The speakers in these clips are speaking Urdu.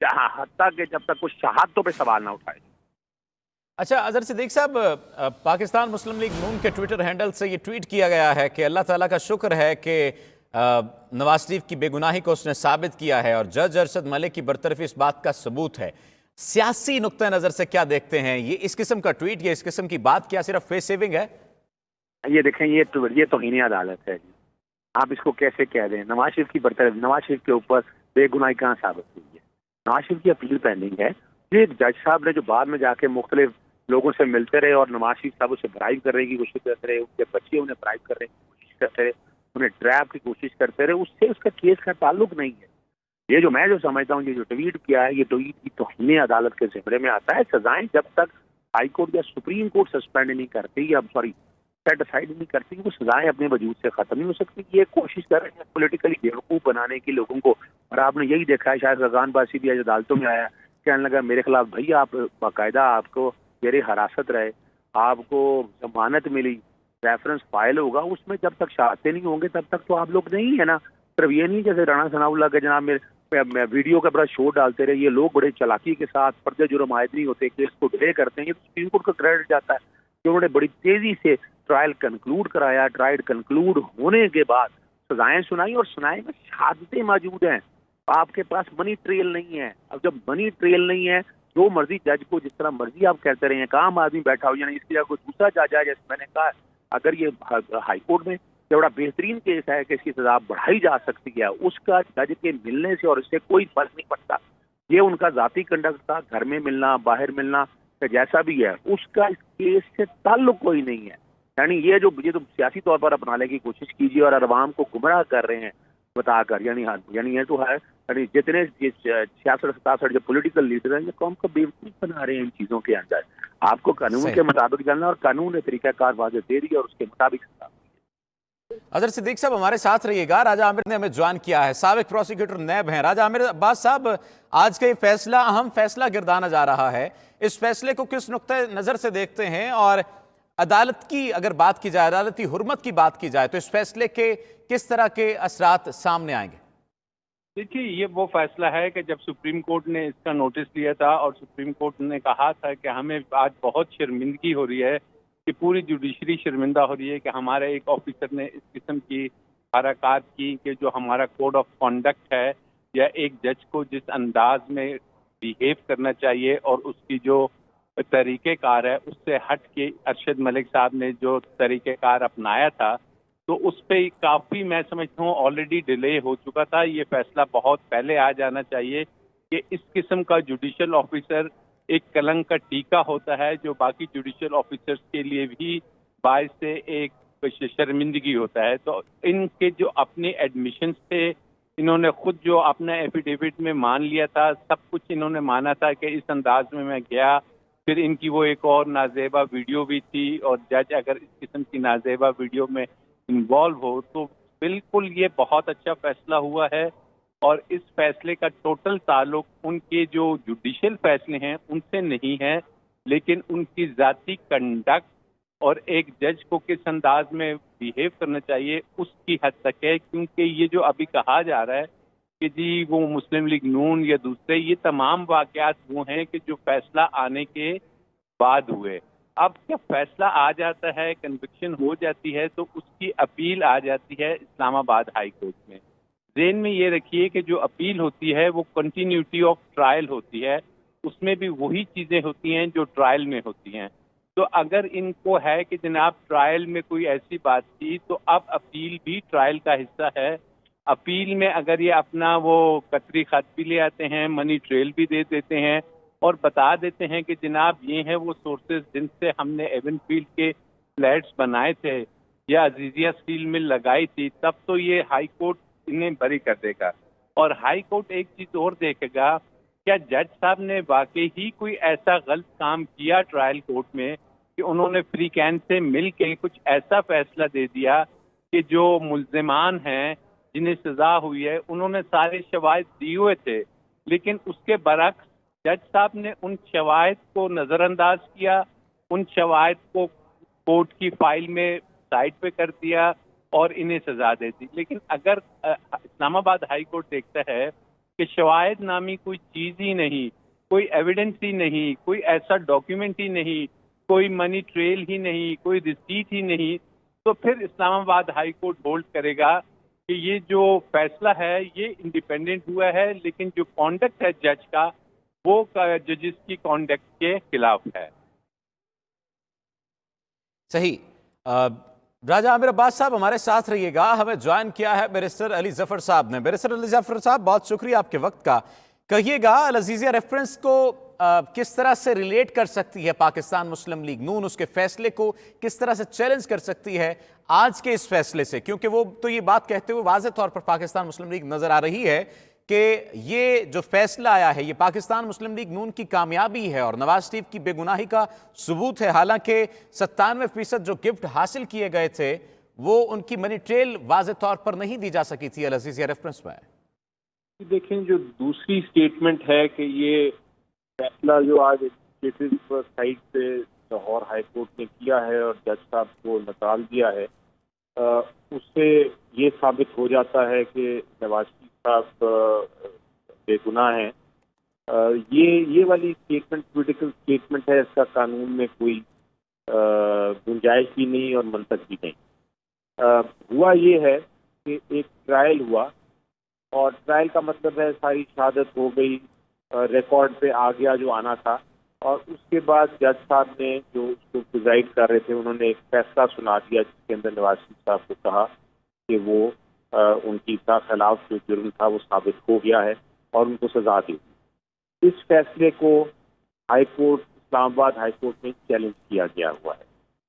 جہاں حتیٰ کہ جب تک وہ شہادتوں پہ سوال نہ اٹھائے. اچھا اظہر صدیق صاحب، پاکستان مسلم لیگ نون کے ٹویٹر ہینڈل سے یہ ٹویٹ کیا گیا ہے کہ اللہ تعالیٰ کا شکر ہے کہ نواز شریف کی بے گناہی کو اس نے ثابت کیا ہے اور جج ارشد ملک کی برطرفی اس بات کا ثبوت ہے. سیاسی نقطہ نظر سے کیا دیکھتے ہیں؟ یہ اس قسم کا ٹویٹ یا اس قسم کی بات کیا صرف فیس سیونگ ہے؟ یہ دیکھیں، یہ توہین عدالت ہے. آپ اس کو کیسے کہہ دیں؟ نواز شریف کی برطرف، نواز شریف کے اوپر بے گناہی کہاں ثابت ہوئی ہے؟ نواز شریف کی اپیل پینڈنگ ہے. یہ جج صاحب نے جو بعد میں جا کے مختلف لوگوں سے ملتے رہے اور نواز شریف صاحب اسے برائب کرنے کی کوشش کرتے رہے، ان کے بچے انہیں برائب کرنے کی کوشش کرتے رہے، انہیں ٹریپ کی کوشش کرتے رہے، اس سے اس کا کیس کا تعلق نہیں ہے. یہ جو میں سمجھتا ہوں، یہ جو ٹویٹ کیا ہے، یہ ٹویٹ کی توہین عدالت کے زمرے میں آتا ہے. سزائیں جب تک ہائی کورٹ یا سپریم کورٹ سسپینڈ نہیں کرتی یا سیٹ اسائڈ نہیں کرتی، وہ سزائیں اپنے وجود سے ختم نہیں ہو سکتی. یہ کوشش کر رہے ہیں پولیٹیکلی بیوقوف بنانے کی لوگوں کو. اور آپ نے یہی دیکھا ہے، شاید رضوان باسی بھی آج عدالتوں میں آیا، کہنے لگا میرے خلاف بھائی آپ باقاعدہ آپ کو زیر حراست رہے، آپ کو ضمانت ملی، ریفرنس فائل ہوگا، اس میں جب تک شہادتیں نہیں ہوں گے تب تک تو آپ لوگ نہیں ہے نا. صرف یہ نہیں جیسے رانا ثناء اللہ کے جناب میں ویڈیو کا بڑا شو ڈالتے رہے، یہ لوگ بڑے چالاکی کے ساتھ پردے جرم عائد نہیں ہوتے، کیس کو ڈیلے کرتے ہیں. یہ سپریم کورٹ کا کریڈٹ جاتا ہے کہ انہوں نے بڑی تیزی سے ٹرائل کنکلوڈ کرایا. ٹرائل کنکلوڈ ہونے کے بعد سزائیں سنائی، اور سنائے میں شہادتیں موجود ہیں. آپ کے پاس منی ٹریل نہیں ہے. اب جب منی ٹریل نہیں ہے، جو مرضی جج کو جس طرح مرضی آپ کہتے رہے ہیں، کام آدمی بیٹھا ہو، یعنی اس کی جگہ کوئی دوسرا جج ہے. جیسے میں نے کہا، اگر یہ ہائی کورٹ میں یہ بڑا بہترین کیس ہے کہ اس کی سزا بڑھائی جا سکتی ہے، اس کا جج کے ملنے سے اور اس سے کوئی فرق نہیں پڑتا. یہ ان کا ذاتی کنڈکٹ تھا، گھر میں ملنا، باہر ملنا، جیسا بھی ہے، اس کا اس کیس سے تعلق کوئی نہیں ہے. یعنی یہ جو سیاسی طور پر اپنانے کی کوشش کیجیے اور عوام کو گمراہ کر رہے ہیں بتا کر، یعنی یہ تو ہے، یعنی جتنے 66-67 جو پولیٹیکل لیڈر ہیں، یہ قوم کو بیوقوف بنا رہے ہیں ان چیزوں کے اندر. آپ کو قانون کے مطابق چلنا، اور قانون نے طریقہ کار واضح دے دیا اور اس کے مطابق. اظہر صدیق صاحب ہمارے ساتھ رہیے گا. راجہ عامر نے ہمیں جوائن کیا ہے، سابق پروسیکیوٹر نیب ہیں. راجہ عامر عباس صاحب، آج کا یہ فیصلہ اہم فیصلہ گردانا جا رہا ہے. اس فیصلے کو کس نقطہ نظر سے دیکھتے ہیں؟ اور عدالت کی اگر بات کی جائے، عدالتی حرمت کی بات کی جائے، تو اس فیصلے کے کس طرح کے اثرات سامنے آئیں گے؟ دیکھیے، یہ وہ فیصلہ ہے کہ جب سپریم کورٹ نے اس کا نوٹس لیا تھا اور سپریم کورٹ نے کہا تھا کہ ہمیں آج بہت شرمندگی ہو رہی ہے، کہ پوری جوڈیشری شرمندہ ہو رہی ہے کہ ہمارے ایک آفیسر نے اس قسم کی حرکات کی، کہ جو ہمارا کوڈ آف کانڈکٹ ہے یا ایک جج کو جس انداز میں بیہیو کرنا چاہیے اور اس کی جو طریقہ کار ہے اس سے ہٹ کے ارشد ملک صاحب نے جو طریقہ کار اپنایا تھا، تو اس پہ کافی میں سمجھتا ہوں آلریڈی ڈیلے ہو چکا تھا. یہ فیصلہ بہت پہلے آ جانا چاہیے کہ اس قسم کا جوڈیشل آفیسر ایک کلنک کا ٹیکا ہوتا ہے، جو باقی جوڈیشل آفیسرز کے لیے بھی باعث سے ایک شرمندگی ہوتا ہے. تو ان کے جو اپنے ایڈمیشنز تھے، انہوں نے خود جو اپنا ایفیڈیوٹ میں مان لیا تھا، سب کچھ انہوں نے مانا تھا کہ اس انداز میں گیا. پھر ان کی وہ ایک اور نازیبا ویڈیو بھی تھی، اور جج اگر اس قسم کی نازیبا ویڈیو میں انوالو ہو تو بالکل یہ بہت اچھا فیصلہ ہوا ہے. اور اس فیصلے کا ٹوٹل تعلق ان کے جو جوڈیشل فیصلے ہیں ان سے نہیں ہے، لیکن ان کی ذاتی کنڈکٹ اور ایک جج کو کس انداز میں بیہیو کرنا چاہیے اس کی حد تک ہے. کیونکہ یہ جو ابھی کہا جا رہا ہے کہ جی وہ مسلم لیگ نون یا دوسرے، یہ تمام واقعات وہ ہیں کہ جو فیصلہ آنے کے بعد ہوئے. اب جب فیصلہ آ جاتا ہے، کنوکشن ہو جاتی ہے، تو اس کی اپیل آ جاتی ہے اسلام آباد ہائی کورٹ میں. ذہن میں یہ رکھیے کہ جو اپیل ہوتی ہے وہ کنٹینیوٹی آف ٹرائل ہوتی ہے، اس میں بھی وہی چیزیں ہوتی ہیں جو ٹرائل میں ہوتی ہیں. تو اگر ان کو ہے کہ جناب ٹرائل میں کوئی ایسی بات تھی، تو اب اپیل بھی ٹرائل کا حصہ ہے. اپیل میں اگر یہ اپنا وہ قطری خط بھی لے آتے ہیں، منی ٹریل بھی دے دیتے ہیں اور بتا دیتے ہیں کہ جناب یہ ہیں وہ سورسز جن سے ہم نے ایون فیلڈ کے فلیٹس بنائے تھے یا عزیزیہ اسٹیل مل لگائی تھی، تب تو یہ ہائی کورٹ انہیں بری کر دے گا. اور ہائی کورٹ ایک چیز اور دیکھے گا، کیا جج صاحب نے واقعی ہی کوئی ایسا غلط کام کیا ٹرائل کورٹ میں کہ انہوں نے فری کین سے مل کے کچھ ایسا فیصلہ دے دیا کہ جو ملزمان ہیں جنہیں سزا ہوئی ہے انہوں نے سارے شواہد دیے ہوئے تھے، لیکن اس کے برعکس جج صاحب نے ان شواہد کو نظر انداز کیا، ان شواہد کو کورٹ کی فائل میں سائٹ پہ کر دیا اور انہیں سزا دے دی. لیکن اگر اسلام آباد ہائی کورٹ دیکھتا ہے کہ شواہد نامی کوئی چیز ہی نہیں، کوئی ایویڈنس ہی نہیں، کوئی ایسا ڈاکیومنٹ ہی نہیں، کوئی منی ٹریل ہی نہیں، کوئی ریسیٹ ہی نہیں، تو پھر اسلام آباد ہائی کورٹ ہولڈ کرے گا کہ یہ جو فیصلہ ہے یہ انڈیپینڈنٹ ہوا ہے، لیکن جو کانڈکٹ ہے جج کا وہ ججز کی کانڈکٹ کے خلاف ہے۔ صحیح۔ راجہ عامر عباس صاحب ہمارے ساتھ رہیے گا، ہمیں جوائن کیا ہے بیرسٹر علی ظفر صاحب نے۔ بیرسٹر علی ظفر صاحب بہت شکریہ آپ کے وقت کا۔ کہیے گا العزیزیہ ریفرنس کو کس طرح سے ریلیٹ کر سکتی ہے پاکستان مسلم لیگ نون، اس کے فیصلے کو کس طرح سے چیلنج کر سکتی ہے آج کے اس فیصلے سے، کیونکہ وہ تو یہ بات کہتے ہوئے واضح طور پر پاکستان مسلم لیگ نظر آ رہی ہے کہ یہ جو فیصلہ آیا ہے یہ پاکستان مسلم لیگ نون کی کامیابی ہے اور نواز شریف کی بے گناہی کا ثبوت ہے، حالانکہ 97% جو گفٹ حاصل کیے گئے تھے وہ ان کی منی ٹریل واضح طور پر نہیں دی جا سکی تھی العزیزیہ ریفرنس میں۔ دیکھیں جو دوسری سٹیٹمنٹ ہے کہ یہ فیصلہ جو آج ایڈمنسٹریٹو سائٹ سے لاہور ہائی کورٹ نے کیا ہے اور جج صاحب کو نکال دیا ہے، اس سے یہ ثابت ہو جاتا ہے کہ نواز شریف صاحب بے گناہ ہیں۔ یہ والی اسٹیٹمنٹ پولیٹیکل اسٹیٹمنٹ ہے، اس کا قانون میں کوئی گنجائش بھی نہیں اور منطق بھی نہیں۔ ہوا یہ ہے کہ ایک ٹرائل ہوا اور ٹرائل کا مطلب ہے ساری شہادت ہو گئی، ریکارڈ پہ آ گیا جو آنا تھا، اور اس کے بعد جج صاحب نے جو اس کو پریزائڈ کر رہے تھے انہوں نے ایک فیصلہ سنا دیا جس کے اندر نواز شریف صاحب کو کہا کہ وہ ان کی خلاف جو جرم تھا وہ ثابت ہو گیا ہے اور ان کو سزا دی۔ اس فیصلے کو ہائی کورٹ اسلام آباد ہائی کورٹ میں چیلنج کیا گیا ہوا ہے۔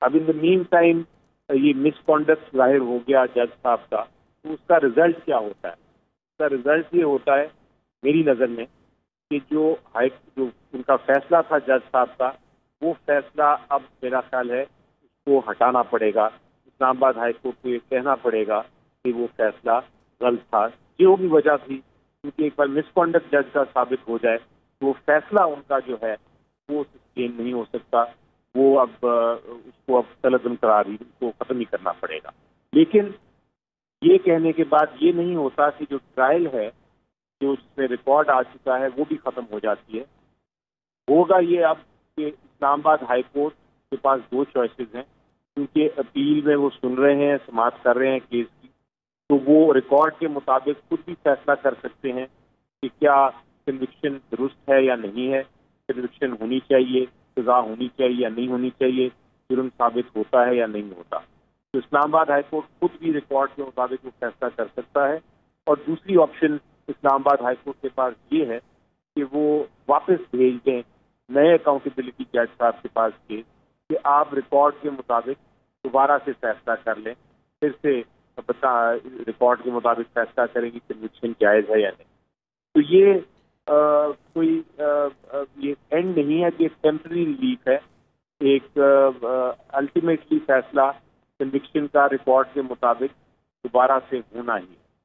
اب ان دا مین ٹائم یہ مس کانڈکٹ ظاہر ہو گیا جج صاحب کا، تو اس کا رزلٹ کیا ہوتا ہے؟ اس کا رزلٹ یہ ہوتا ہے میری نظر میں کہ جو ان کا فیصلہ تھا جج صاحب کا، وہ فیصلہ اب میرا خیال ہے اس کو ہٹانا پڑے گا، اسلام آباد ہائی کورٹ کو یہ کہنا پڑے گا کہ وہ فیصلہ غلط تھا، جو بھی وجہ تھی، کیونکہ ایک بار مس کانڈکٹ جج کا ثابت ہو جائے تو وہ فیصلہ ان کا جو ہے وہ سسٹین نہیں ہو سکتا، وہ اب اس کو اب طلب قراری اس کو ختم ہی کرنا پڑے گا۔ لیکن یہ کہنے کے بعد یہ نہیں ہوتا کہ جو ٹرائل ہے جو اس میں ریکارڈ آ چکا ہے وہ بھی ختم ہو جاتی ہے۔ ہوگا یہ اب کہ اسلام آباد ہائی کورٹ کے پاس دو چوائسیز ہیں، کیونکہ اپیل میں وہ سن رہے ہیں، سماعت کر رہے ہیں کیس کی، تو وہ ریکارڈ کے مطابق خود بھی فیصلہ کر سکتے ہیں کہ کیا کنوکشن درست ہے یا نہیں ہے، کنوکشن ہونی چاہیے، سزا ہونی چاہیے یا نہیں ہونی چاہیے، جرم ثابت ہوتا ہے یا نہیں ہوتا۔ تو اسلام آباد ہائی کورٹ خود بھی ریکارڈ کے مطابق وہ فیصلہ کر سکتا ہے، اور دوسری آپشن اسلام آباد ہائی کورٹ کے پاس یہ ہے کہ وہ واپس بھیج دیں نئے اکاؤنٹیبلٹی جج صاحب کے پاس کیس کہ آپ ریکارڈ کے مطابق دوبارہ سے فیصلہ کر لیں، پھر سے ریکارڈ کے مطابق فیصلہ کریں گی کنوکشن جائز ہے یا نہیں۔ تو یہ کوئی یہ اینڈ نہیں ہے کہ ٹیمپرری ریلیف ہے، ایک الٹیمیٹلی فیصلہ کنوکشن کا ریکارڈ کے مطابق دوبارہ سے ہونا ہی ہے۔